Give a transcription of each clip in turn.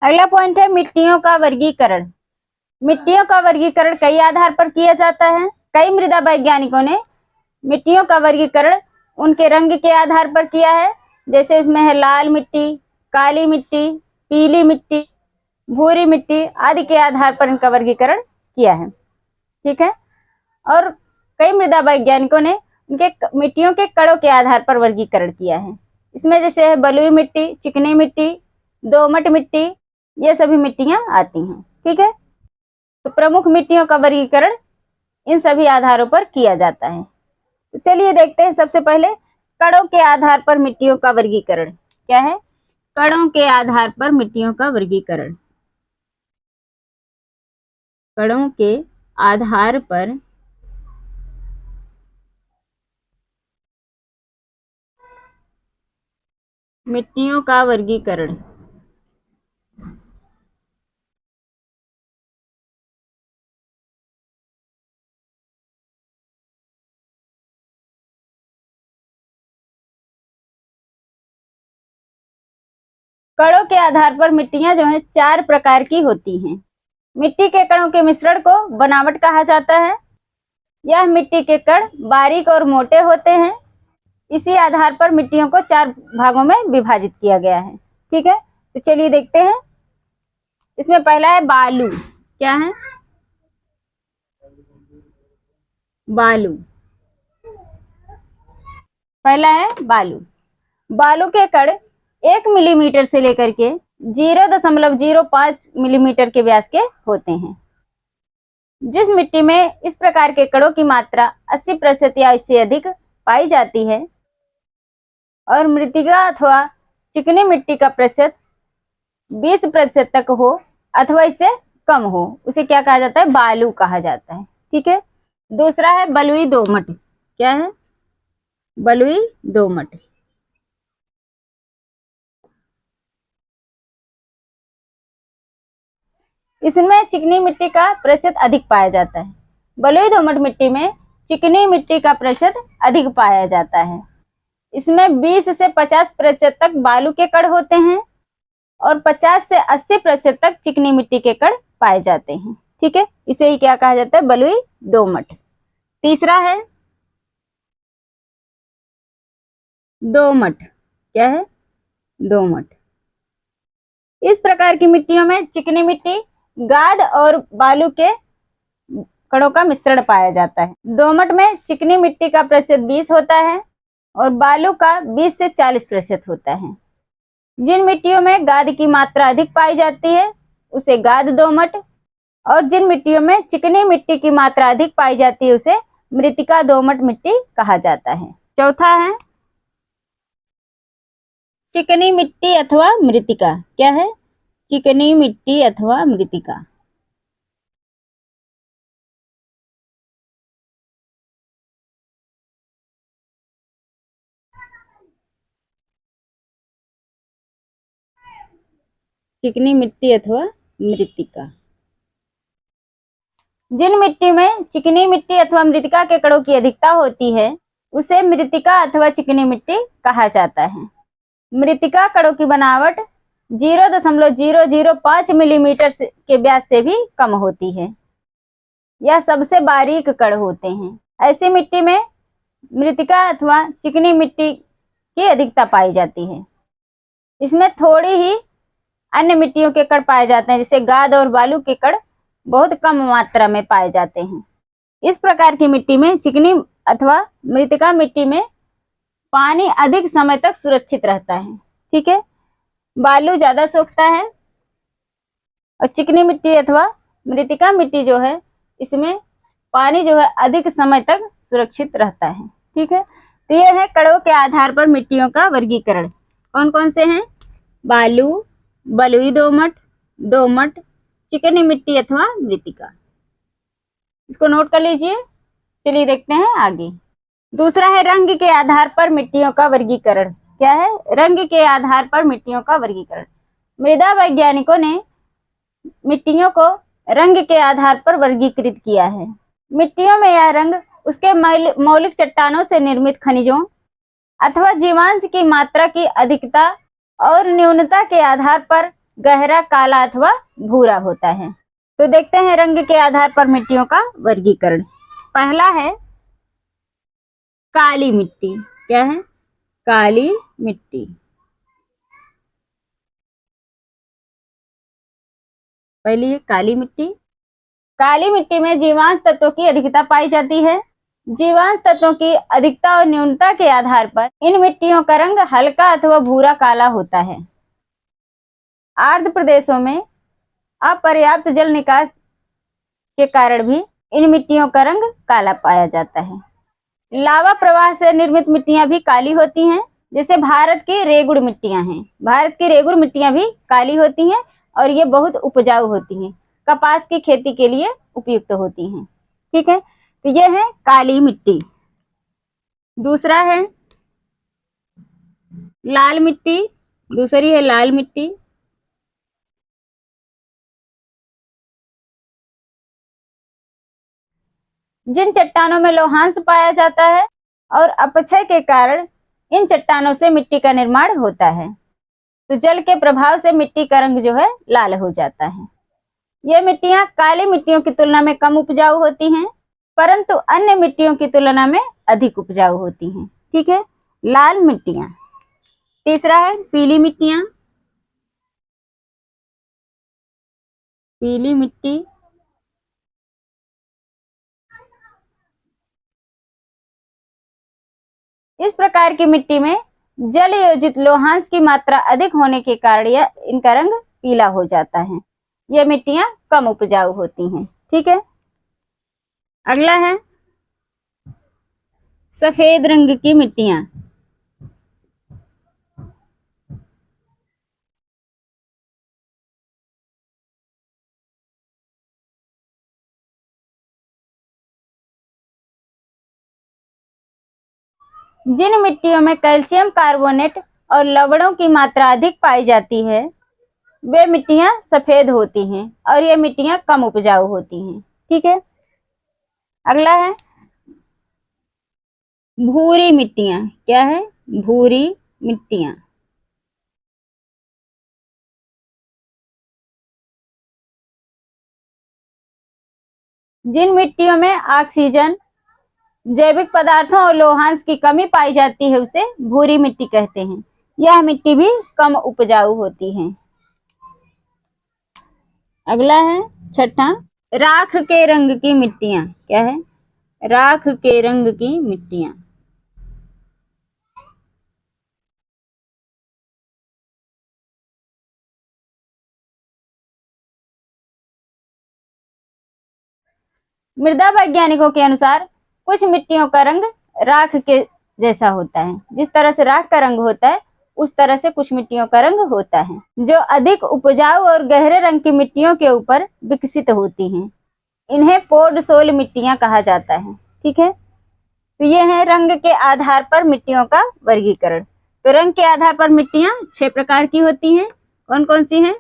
अगला पॉइंट है मिट्टियों का वर्गीकरण। मिट्टियों का वर्गीकरण कई आधार पर किया जाता है। कई मृदा वैज्ञानिकों ने मिट्टियों का वर्गीकरण उनके रंग के आधार पर किया है। जैसे इसमें है लाल मिट्टी, काली मिट्टी, पीली मिट्टी, भूरी मिट्टी आदि के आधार पर इनका वर्गीकरण किया है। ठीक है। और कई मृदा वैज्ञानिकों ने उनके मिट्टियों के कणों के आधार पर वर्गीकरण किया है। इसमें जैसे है बलुई मिट्टी, चिकनी मिट्टी, दोमट मिट्टी, ये सभी मिट्टियां आती हैं। ठीक है। तो प्रमुख मिट्टियों का वर्गीकरण इन सभी आधारों पर किया जाता है। तो चलिए देखते हैं सबसे पहले कणों के आधार पर मिट्टियों का वर्गीकरण क्या है। कणों के आधार पर मिट्टियों का वर्गीकरण। कणों के आधार पर मिट्टियों का वर्गीकरण। कणों के आधार पर मिट्टियां जो है 4 प्रकार की होती हैं। मिट्टी के कणों के मिश्रण को बनावट कहा जाता है। यह मिट्टी के कण बारीक और मोटे होते हैं। इसी आधार पर मिट्टियों को 4 भागों में विभाजित किया गया है। ठीक है। तो चलिए देखते हैं। इसमें पहला है बालू। क्या है? बालू। पहला है बालू। बालू के कण 1 मिलीमीटर से लेकर के 0.05 मिलीमीटर के व्यास के होते हैं। जिस मिट्टी में इस प्रकार के कणों की मात्रा 80% या इससे अधिक पाई जाती है और मृतिका अथवा चिकनी मिट्टी का प्रतिशत 20% तक हो अथवा इससे कम हो, उसे क्या कहा जाता है? बालू कहा जाता है। ठीक है। दूसरा है बलुई दोमट। क्या है? बलुई दोमट। इसमें चिकनी मिट्टी का प्रतिशत अधिक पाया जाता है। बलुई दोमट मिट्टी में चिकनी मिट्टी का प्रतिशत अधिक पाया जाता है। इसमें 20 से 50% तक बालू के कण होते हैं और 50 से 80% तक चिकनी मिट्टी के कण पाए जाते हैं। ठीक है। इसे ही क्या कहा जाता है? बलुई दोमट। तीसरा है दोमट। क्या है? दोमट। इस प्रकार की मिट्टियों में चिकनी मिट्टी, गाद और बालू के कणों का मिश्रण पाया जाता है। दोमट में चिकनी मिट्टी का प्रतिशत 20 होता है और बालू का 20 से 40% होता है। जिन मिट्टियों में गाद की मात्रा अधिक पाई जाती है उसे गाद दोमट, और जिन मिट्टियों में चिकनी मिट्टी की मात्रा अधिक पाई जाती है उसे मृतिका दोमट मिट्टी कहा जाता है। चौथा है चिकनी मिट्टी अथवा मृतिका। क्या है? चिकनी मिट्टी अथवा मृतिका। चिकनी मिट्टी अथवा मृतिका। जिन मिट्टी में चिकनी मिट्टी अथवा मृतिका के कणों की अधिकता होती है उसे मृतिका अथवा चिकनी मिट्टी कहा जाता है। मृतिका कणों की बनावट 0.005 मिलीमीटर के व्यास से भी कम होती है। यह सबसे बारीक कण होते हैं। ऐसी मिट्टी में मृतिका अथवा चिकनी मिट्टी की अधिकता पाई जाती है। इसमें थोड़ी ही अन्य मिट्टियों के कण पाए जाते हैं, जैसे गाद और बालू के कण बहुत कम मात्रा में पाए जाते हैं। इस प्रकार की मिट्टी में, चिकनी अथवा मृतिका मिट्टी में, पानी अधिक समय तक सुरक्षित रहता है। ठीक है। बालू ज्यादा सोखता है और चिकनी मिट्टी अथवा मृतिका मिट्टी जो है इसमें पानी जो है अधिक समय तक सुरक्षित रहता है। ठीक है। तो यह है कणों के आधार पर मिट्टियों का वर्गीकरण। कौन कौन से हैं? बालू, बलुई दोमट, दोमट, चिकनी मिट्टी अथवा मृतिका। इसको नोट कर लीजिए। चलिए देखते हैं आगे। दूसरा है रंग के आधार पर मिट्टियों का वर्गीकरण। क्या है? रंग के आधार पर मिट्टियों का वर्गीकरण। मृदा वैज्ञानिकों ने मिट्टियों को रंग के आधार पर वर्गीकृत किया है। मिट्टियों में यह रंग उसके मौलिक चट्टानों से निर्मित खनिजों अथवा जीवांश की मात्रा की अधिकता और न्यूनता के आधार पर गहरा काला अथवा भूरा होता है। तो देखते हैं रंग के आधार पर मिट्टियों का वर्गीकरण। पहला है काली मिट्टी। क्या है? काली मिट्टी। पहली है काली मिट्टी। काली मिट्टी में जीवांश तत्वों की अधिकता पाई जाती है। जीवांश तत्वों की अधिकता और न्यूनता के आधार पर इन मिट्टियों का रंग हल्का अथवा भूरा काला होता है। आर्द्र प्रदेशों में अपर्याप्त जल निकास के कारण भी इन मिट्टियों का रंग काला पाया जाता है। लावा प्रवाह से निर्मित मिट्टियां भी काली होती हैं, जैसे भारत की रेगुड़ मिट्टियां हैं। भारत की रेगुड़ मिट्टियां भी काली होती हैं और ये बहुत उपजाऊ होती हैं, कपास की खेती के लिए उपयुक्त होती हैं। ठीक है, तो ये है काली मिट्टी। दूसरा है लाल मिट्टी। दूसरी है लाल मिट्टी। जिन चट्टानों में लोहांश पाया जाता है और अपक्षय के कारण इन चट्टानों से मिट्टी का निर्माण होता है, तो जल के प्रभाव से मिट्टी का रंग जो है लाल हो जाता है। ये मिट्टियां काली मिट्टियों की तुलना में कम उपजाऊ होती हैं, परंतु अन्य मिट्टियों की तुलना में अधिक उपजाऊ होती हैं। ठीक है, लाल मिट्टियां। तीसरा है पीली मिट्टियां। पीली मिट्टी। इस प्रकार की मिट्टी में जल योजित लोहांश की मात्रा अधिक होने के कारण यह इनका रंग पीला हो जाता है। ये मिट्टियां कम उपजाऊ होती हैं। ठीक है, अगला है सफेद रंग की मिट्टियां। जिन मिट्टियों में कैल्शियम कार्बोनेट और लवणों की मात्रा अधिक पाई जाती है, वे मिट्टियां सफेद होती हैं और ये मिट्टियां कम उपजाऊ होती हैं। ठीक है, अगला है भूरी मिट्टियां। क्या है? भूरी मिट्टियां। जिन मिट्टियों में ऑक्सीजन, जैविक पदार्थों और लोहांश की कमी पाई जाती है, उसे भूरी मिट्टी कहते हैं। यह मिट्टी भी कम उपजाऊ होती है। अगला है छठा राख के रंग की मिट्टियां। क्या है? राख के रंग की मिट्टियां। मृदा वैज्ञानिकों के अनुसार कुछ मिट्टियों का रंग राख के जैसा होता है। जिस तरह से राख का रंग होता है, उस तरह से कुछ मिट्टियों का रंग होता है, जो अधिक उपजाऊ और गहरे रंग की मिट्टियों के ऊपर विकसित होती हैं। इन्हें पोडसोल मिट्टियां कहा जाता है। ठीक है, तो ये है रंग के आधार पर मिट्टियों का वर्गीकरण। तो रंग के आधार पर मिट्टियां 6 प्रकार की होती हैं। कौन कौन सी हैं?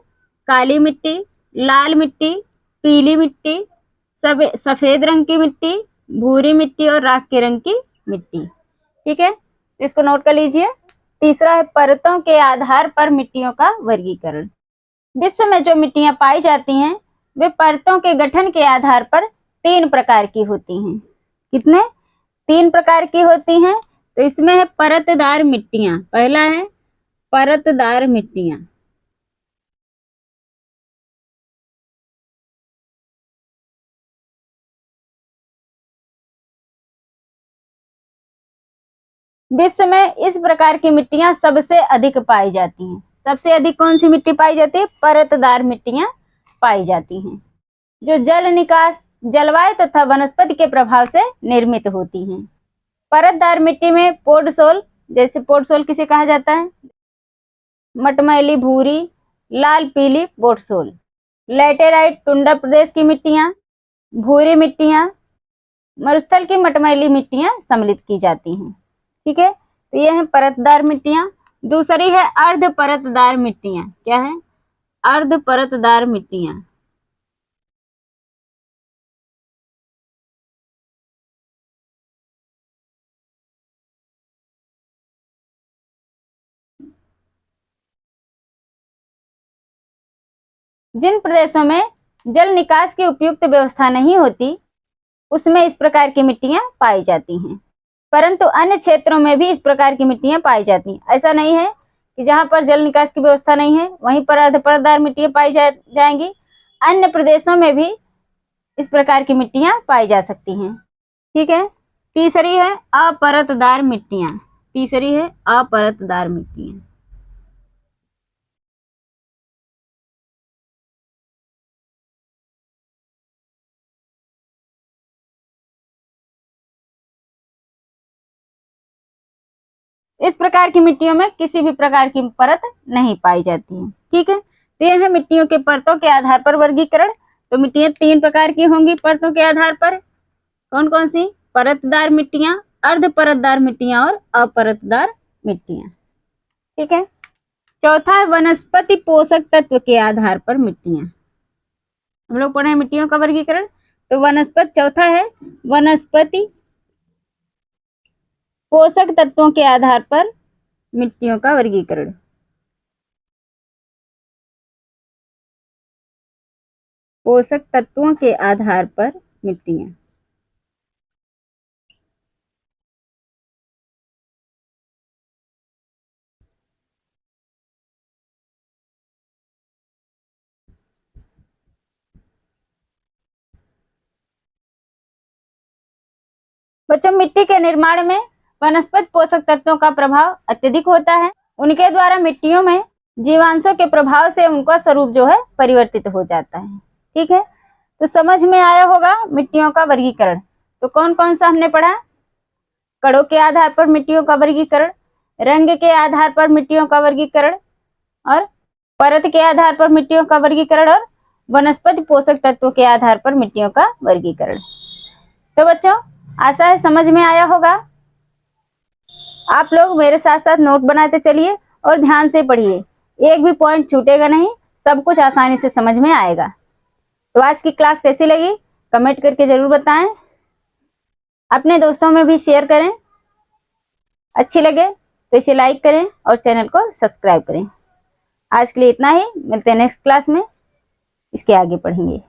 काली मिट्टी, लाल मिट्टी, पीली मिट्टी, सफेद रंग की मिट्टी, भूरी मिट्टी और राख के रंग की मिट्टी। ठीक है, तो इसको नोट कर लीजिए। तीसरा है परतों के आधार पर मिट्टियों का वर्गीकरण। विश्व में जो मिट्टियां पाई जाती हैं, वे परतों के गठन के आधार पर 3 प्रकार की होती हैं। कितने? 3 प्रकार की होती हैं। तो इसमें है परतदार मिट्टियां। पहला है परतदार मिट्टियां। विश्व में इस प्रकार की मिट्टियां सबसे अधिक पाई जाती हैं। सबसे अधिक कौन सी मिट्टी पाई जाती है? परतदार मिट्टियां पाई जाती हैं, जो जल निकास, जलवायु तथा वनस्पति के प्रभाव से निर्मित होती हैं। परतदार मिट्टी में पोडसोल, जैसे पोडसोल किसे कहा जाता है? मटमैली भूरी, लाल पीली पोडसोल। लैटेराइट टुंड्रा प्रदेश की मिट्टियां, भूरी मिट्टियां, मरुस्थल की मटमैली मिट्टियां सम्मिलित की जाती हैं। ठीक है, तो ये है परतदार मिट्टियां। दूसरी है अर्ध परतदार मिट्टियां। क्या है? अर्ध परतदार मिट्टियां। जिन प्रदेशों में जल निकास की उपयुक्त व्यवस्था नहीं होती उसमें इस प्रकार की मिट्टियां पाई जाती हैं, परंतु अन्य क्षेत्रों में भी इस प्रकार की मिट्टियां पाई जाती हैं। ऐसा नहीं है कि जहां पर जल निकास की व्यवस्था नहीं है वहीं पर अर्धपरतदार मिट्टियां पाई जाएंगी, अन्य प्रदेशों में भी इस प्रकार की मिट्टियां पाई जा सकती हैं। ठीक है। तीसरी है अपरतदार मिट्टियां। तीसरी है अपरतदार मिट्टियां। इस प्रकार की मिट्टियों में किसी भी प्रकार की परत नहीं पाई जाती है। ठीक है। तो यह है मिट्टियों के परतों के आधार पर वर्गीकरण। तो मिट्टियां 3 प्रकार की होंगी परतों के आधार पर। कौन कौन सी? परतदार मिट्टियां, अर्ध परतदार मिट्टियां और अपरतदार मिट्टियां। ठीक है। चौथा है वनस्पति पोषक तत्व के आधार पर मिट्टियां। हम लोग पढ़े मिट्टियों का वर्गीकरण। तो वनस्पति चौथा है वनस्पति पोषक तत्वों के आधार पर मिट्टियों का वर्गीकरण। पोषक तत्वों के आधार पर मिट्टियां। बच्चों, मिट्टी के निर्माण में वनस्पति पोषक तत्वों का प्रभाव अत्यधिक होता है। उनके द्वारा मिट्टियों में जीवांशों के प्रभाव से उनका स्वरूप जो है परिवर्तित हो जाता है। ठीक है। तो समझ में आया होगा मिट्टियों का वर्गीकरण। तो कौन कौन सा हमने पढ़ा? कणों के आधार पर मिट्टियों का वर्गीकरण, रंग के आधार पर मिट्टियों का वर्गीकरण, और परत के आधार पर मिट्टियों का वर्गीकरण, और वनस्पति पोषक तत्वों के आधार पर मिट्टियों का वर्गीकरण। तो बच्चों, आशा है समझ में आया होगा। आप लोग मेरे साथ साथ नोट बनाते चलिए और ध्यान से पढ़िए, एक भी पॉइंट छूटेगा नहीं, सब कुछ आसानी से समझ में आएगा। तो आज की क्लास कैसी लगी कमेंट करके जरूर बताएं। अपने दोस्तों में भी शेयर करें। अच्छी लगे तो इसे लाइक करें और चैनल को सब्सक्राइब करें। आज के लिए इतना ही, मिलते हैं नेक्स्ट क्लास में, इसके आगे पढ़ेंगे।